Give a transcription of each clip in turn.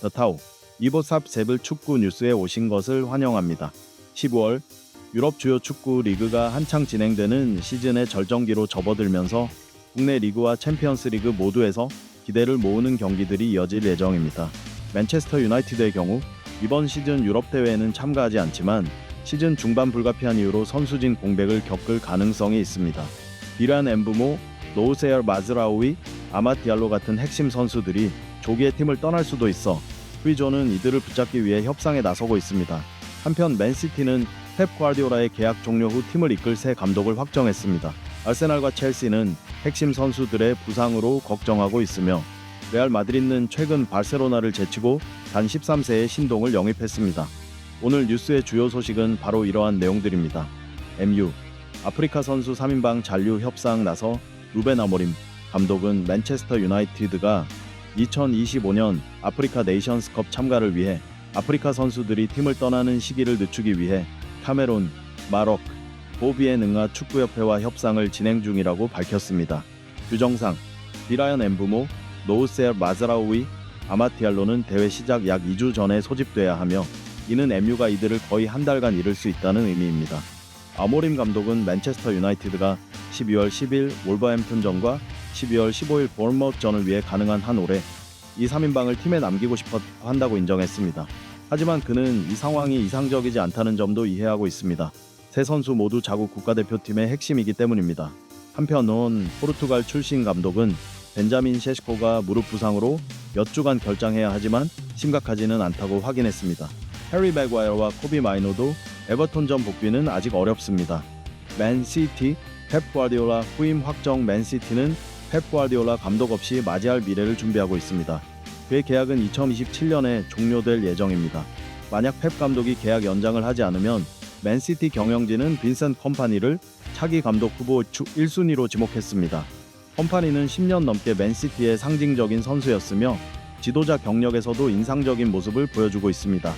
더 타우, 이보삽 세블 축구 뉴스에 오신 것을 환영합니다. 15월 유럽 주요 축구 리그가 한창 진행되는 시즌의 절정기로 접어들면서 국내 리그와 챔피언스 리그 모두에서 기대를 모으는 경기들이 이어질 예정입니다. 맨체스터 유나이티드의 경우 이번 시즌 유럽 대회에는 참가하지 않지만 시즌 중반 불가피한 이유로 선수진 공백을 겪을 가능성이 있습니다. 비란 엠부모, 노우세알 마즈라오이, 아맛 디알로 같은 핵심 선수들이 조기에 팀을 떠날 수도 있어 후이조는 이들을 붙잡기 위해 협상에 나서고 있습니다. 한편 맨시티는 펩 과르디올라의 계약 종료 후 팀을 이끌 새 감독을 확정했습니다. 아르세날과 첼시는 핵심 선수들의 부상으로 걱정하고 있으며 레알 마드리드는 최근 바르셀로나를 제치고 단 13세의 신동을 영입했습니다. 오늘 뉴스의 주요 소식은 바로 이러한 내용들입니다. MU 아프리카 선수 3인방 잔류 협상 나서 루벤 아모림 감독은 맨체스터 유나이티드가 2025년 아프리카 네이션스컵 참가를 위해 아프리카 선수들이 팀을 떠나는 시기를 늦추기 위해 카메룬, 마roc, 보비엔 응아 축구협회와 협상을 진행 중이라고 밝혔습니다. 규정상 비라연 엠부모, 노우세알 마즈라오이, 아맛 디알로는 대회 시작 약 2주 전에 소집돼야 하며 이는 MU가 이들을 거의 한 달간 잃을 수 있다는 의미입니다. 아모림 감독은 맨체스터 유나이티드가 12월 10일 wolverhampton전과 12월 15일 보urnemouth전을 위해 가능한 한 올해 이 3인방을 팀에 남기고 싶어 한다고 인정했습니다. 하지만 그는 이 상황이 이상적이지 않다는 점도 이해하고 있습니다. 세 선수 모두 자국 국가대표팀의 핵심이기 때문입니다. 한편 포르투갈 출신 감독은 벤자민 셰시코가 무릎 부상으로 몇 주간 결장해야 하지만 심각하지는 않다고 확인했습니다. 해리 맥과이어와 코비 마이노도 에버톤전 복귀는 아직 어렵습니다. 맨시티, 펩 과르디올라 후임 확정. 맨시티는 펩 과르디올라 감독 없이 맞이할 미래를 준비하고 있습니다. 그의 계약은 2027년에 종료될 예정입니다. 만약 펩 감독이 계약 연장을 하지 않으면 맨시티 경영진은 빈센트 컴파니를 차기 감독 후보 1순위로 지목했습니다. 컴파니는 10년 넘게 맨시티의 상징적인 선수였으며 지도자 경력에서도 인상적인 모습을 보여주고 있습니다.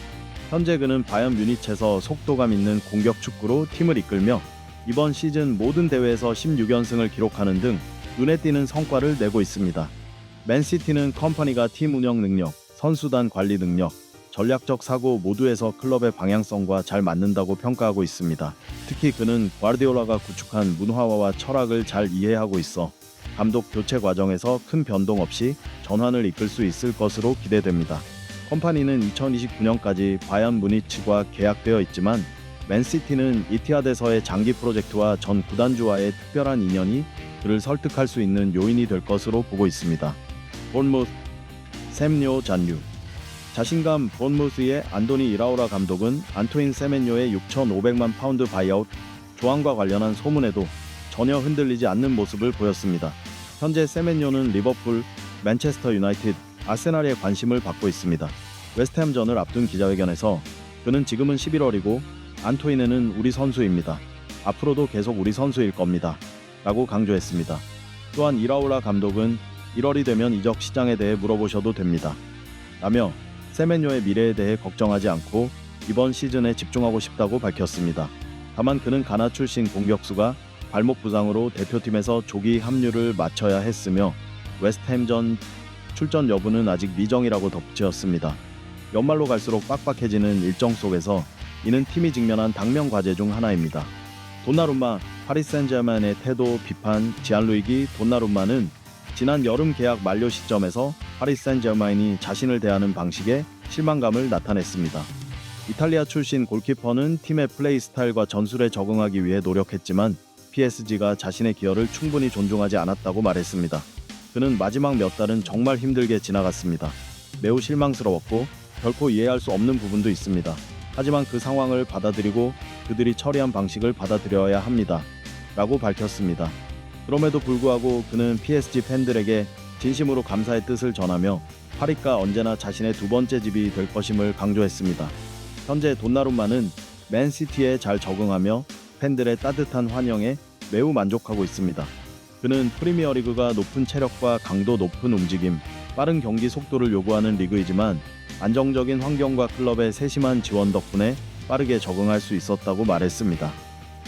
현재 그는 바이언 뮤니치에서 속도감 있는 공격 축구로 팀을 이끌며 이번 시즌 모든 대회에서 16연승을 기록하는 등 눈에 띄는 성과를 내고 있습니다. 맨시티는 컴퍼니가 팀 운영 능력, 선수단 관리 능력, 전략적 사고 모두에서 클럽의 방향성과 잘 맞는다고 평가하고 있습니다. 특히 그는 과르디올라가 구축한 문화와 철학을 잘 이해하고 있어 감독 교체 과정에서 큰 변동 없이 전환을 이끌 수 있을 것으로 기대됩니다. 컴파니는 2029년까지 바이언 뮤니치와 계약되어 있지만 맨시티는 이티하드에서의 장기 프로젝트와 전 구단주와의 특별한 인연이 그를 설득할 수 있는 요인이 될 것으로 보고 있습니다. 본무스 세멘요 잔류 자신감. 본무스의 안도니 이라오라 감독은 안토인 세멘요의 6,500만 파운드 바이아웃 조항과 관련한 소문에도 전혀 흔들리지 않는 모습을 보였습니다. 현재 세멘요는 리버풀, 맨체스터 유나이티드, 아세날의 관심을 받고 있습니다. 웨스트햄전을 앞둔 기자회견에서 그는 지금은 11월이고 안토인에는 우리 선수입니다. 앞으로도 계속 우리 선수일 겁니다. 라고 강조했습니다. 또한 이라오라 감독은 1월이 되면 이적 시장에 대해 물어보셔도 됩니다. 라며 세멘요의 미래에 대해 걱정하지 않고 이번 시즌에 집중하고 싶다고 밝혔습니다. 다만 그는 가나 출신 공격수가 발목 부상으로 대표팀에서 조기 합류를 마쳐야 했으며 웨스트햄전 출전 여부는 아직 미정이라고 덧붙였습니다. 연말로 갈수록 빡빡해지는 일정 속에서 이는 팀이 직면한 당면 과제 중 하나입니다. 돈나룸마, 파리 생제르맹의 태도 비판. 지안루이기 돈나룸마는 지난 여름 계약 만료 시점에서 파리 생제르맹이 자신을 대하는 방식에 실망감을 나타냈습니다. 이탈리아 출신 골키퍼는 팀의 플레이 스타일과 전술에 적응하기 위해 노력했지만 PSG가 자신의 기여를 충분히 존중하지 않았다고 말했습니다. 그는 마지막 몇 달은 정말 힘들게 지나갔습니다. 매우 실망스러웠고 결코 이해할 수 없는 부분도 있습니다. 하지만 그 상황을 받아들이고 그들이 처리한 방식을 받아들여야 합니다. 라고 밝혔습니다. 그럼에도 불구하고 그는 PSG 팬들에게 진심으로 감사의 뜻을 전하며 파리가 언제나 자신의 두 번째 집이 될 것임을 강조했습니다. 현재 돈나룸마는 맨시티에 잘 적응하며 팬들의 따뜻한 환영에 매우 만족하고 있습니다. 그는 프리미어리그가 높은 체력과 강도 높은 움직임, 빠른 경기 속도를 요구하는 리그이지만 안정적인 환경과 클럽의 세심한 지원 덕분에 빠르게 적응할 수 있었다고 말했습니다.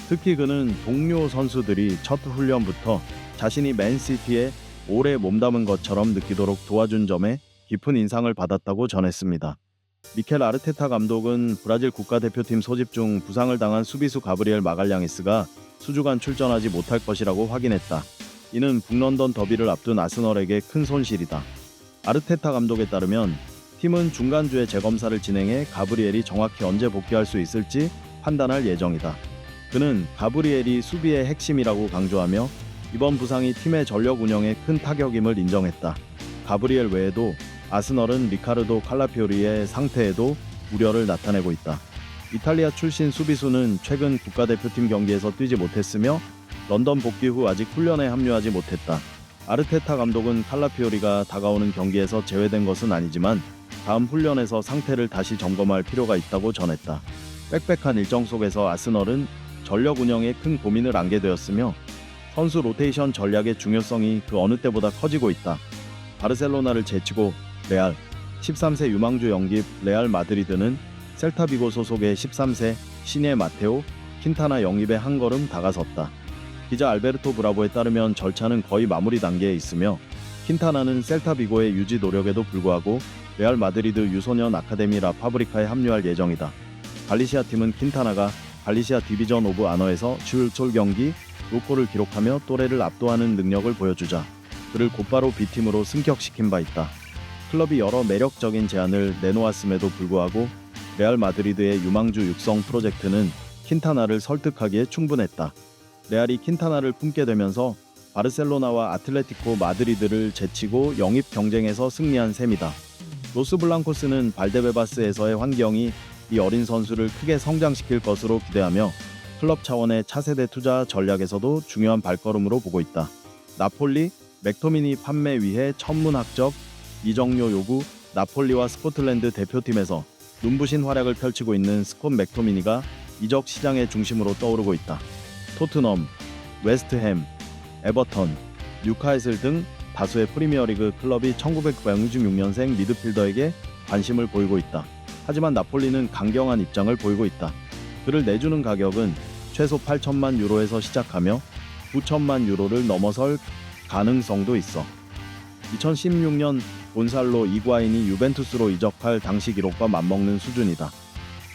특히 그는 동료 선수들이 첫 훈련부터 자신이 맨시티에 오래 몸담은 것처럼 느끼도록 도와준 점에 깊은 인상을 받았다고 전했습니다. 미켈 아르테타 감독은 브라질 국가대표팀 소집 중 부상을 당한 수비수 가브리엘 마갈량이스가 수주간 출전하지 못할 것이라고 확인했다. 이는 북런던 더비를 앞둔 아스널에게 큰 손실이다. 아르테타 감독에 따르면 팀은 중간주에 재검사를 진행해 가브리엘이 정확히 언제 복귀할 수 있을지 판단할 예정이다. 그는 가브리엘이 수비의 핵심이라고 강조하며 이번 부상이 팀의 전력 운영에 큰 타격임을 인정했다. 가브리엘 외에도 아스널은 리카르도 칼라피오리의 상태에도 우려를 나타내고 있다. 이탈리아 출신 수비수는 최근 국가대표팀 경기에서 뛰지 못했으며 런던 복귀 후 아직 훈련에 합류하지 못했다. 아르테타 감독은 칼라피오리가 다가오는 경기에서 제외된 것은 아니지만 다음 훈련에서 상태를 다시 점검할 필요가 있다고 전했다. 빽빽한 일정 속에서 아스널은 전력 운영에 큰 고민을 안게 되었으며 선수 로테이션 전략의 중요성이 그 어느 때보다 커지고 있다. 바르셀로나를 제치고 레알, 13세 유망주 영입 레알 마드리드는 셀타비고 소속의 13세 신예 마테오 킨타나 영입에 한 걸음 다가섰다. 기자 알베르토 브라보에 따르면 절차는 거의 마무리 단계에 있으며 킨타나는 셀타비고의 유지 노력에도 불구하고 레알 마드리드 유소년 아카데미 라 파브리카에 합류할 예정이다. 갈리시아 팀은 킨타나가 갈리시아 디비전 오브 아너에서 슈울솔 경기 2골을 기록하며 또래를 압도하는 능력을 보여주자 그를 곧바로 B팀으로 승격시킨 바 있다. 클럽이 여러 매력적인 제안을 내놓았음에도 불구하고 레알 마드리드의 유망주 육성 프로젝트는 킨타나를 설득하기에 충분했다. 레알이 킨타나를 품게 되면서 바르셀로나와 아틀레티코 마드리드를 제치고 영입 경쟁에서 승리한 셈이다. 로스블랑코스는 발데베바스에서의 환경이 이 어린 선수를 크게 성장시킬 것으로 기대하며 클럽 차원의 차세대 투자 전략에서도 중요한 발걸음으로 보고 있다. 나폴리, 맥토미니 판매 위해 천문학적 이적료 요구. 나폴리와 스코틀랜드 대표팀에서 눈부신 활약을 펼치고 있는 스콧 맥토미니가 이적 시장의 중심으로 떠오르고 있다. 토트넘, 웨스트햄, 에버턴, 뉴카슬 등 다수의 프리미어리그 클럽이 1966년생 미드필더에게 관심을 보이고 있다. 하지만 나폴리는 강경한 입장을 보이고 있다. 그를 내주는 가격은 최소 8천만 유로에서 시작하며 9천만 유로를 넘어설 가능성도 있어. 2016년 곤살로 이구아인이 유벤투스로 이적할 당시 기록과 맞먹는 수준이다.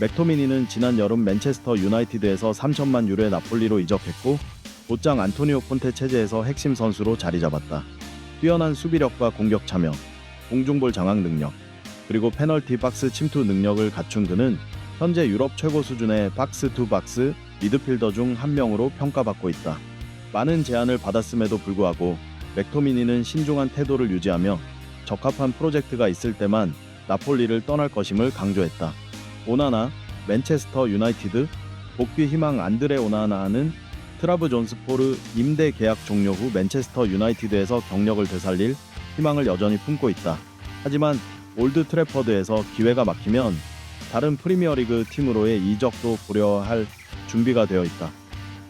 맥토미니는 지난 여름 맨체스터 유나이티드에서 3천만 유로의 나폴리로 이적했고 곧장 안토니오 콘테 체제에서 핵심 선수로 자리 잡았다. 뛰어난 수비력과 공격 참여, 공중볼 장악 능력, 그리고 페널티 박스 침투 능력을 갖춘 그는 현재 유럽 최고 수준의 박스 투 박스 미드필더 중 한 명으로 평가받고 있다. 많은 제안을 받았음에도 불구하고 맥토미니는 신중한 태도를 유지하며 적합한 프로젝트가 있을 때만 나폴리를 떠날 것임을 강조했다. 오나나, 맨체스터 유나이티드, 복귀 희망 안드레 오나나는 트라브존스포르 임대 계약 종료 후 맨체스터 유나이티드에서 경력을 되살릴 희망을 여전히 품고 있다. 하지만 올드 트래퍼드에서 기회가 막히면 다른 프리미어리그 팀으로의 이적도 고려할 준비가 되어 있다.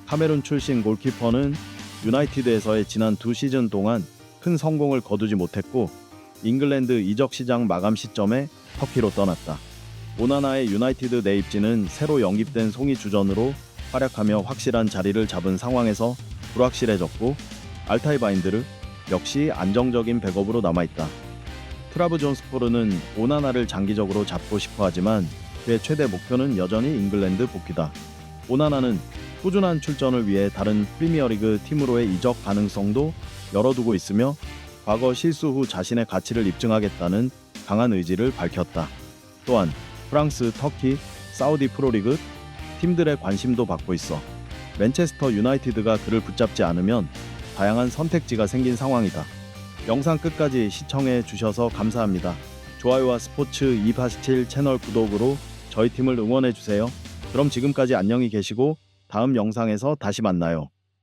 카메룬 출신 골키퍼는 유나이티드에서의 지난 2시즌 동안 큰 성공을 거두지 못했고 잉글랜드 이적 시장 마감 시점에 터키로 떠났다. 오나나의 유나이티드 내 입지는 새로 영입된 송이 주전으로 활약하며 확실한 자리를 잡은 상황에서 불확실해졌고 알타이 바인드르 역시 안정적인 백업으로 남아있다. 트라브존스포르는 오나나를 장기적으로 잡고 싶어 하지만 그의 최대 목표는 여전히 잉글랜드 복귀다. 오나나는 꾸준한 출전을 위해 다른 프리미어리그 팀으로의 이적 가능성도 열어두고 있으며 과거 실수 후 자신의 가치를 입증하겠다는 강한 의지를 밝혔다. 또한 프랑스, 터키, 사우디 프로리그 팀들의 관심도 받고 있어 맨체스터 유나이티드가 그를 붙잡지 않으면 다양한 선택지가 생긴 상황이다. 영상 끝까지 시청해 주셔서 감사합니다. 좋아요와 스포츠 247 채널 구독으로 저희 팀을 응원해 주세요. 그럼 지금까지 안녕히 계시고 다음 영상에서 다시 만나요.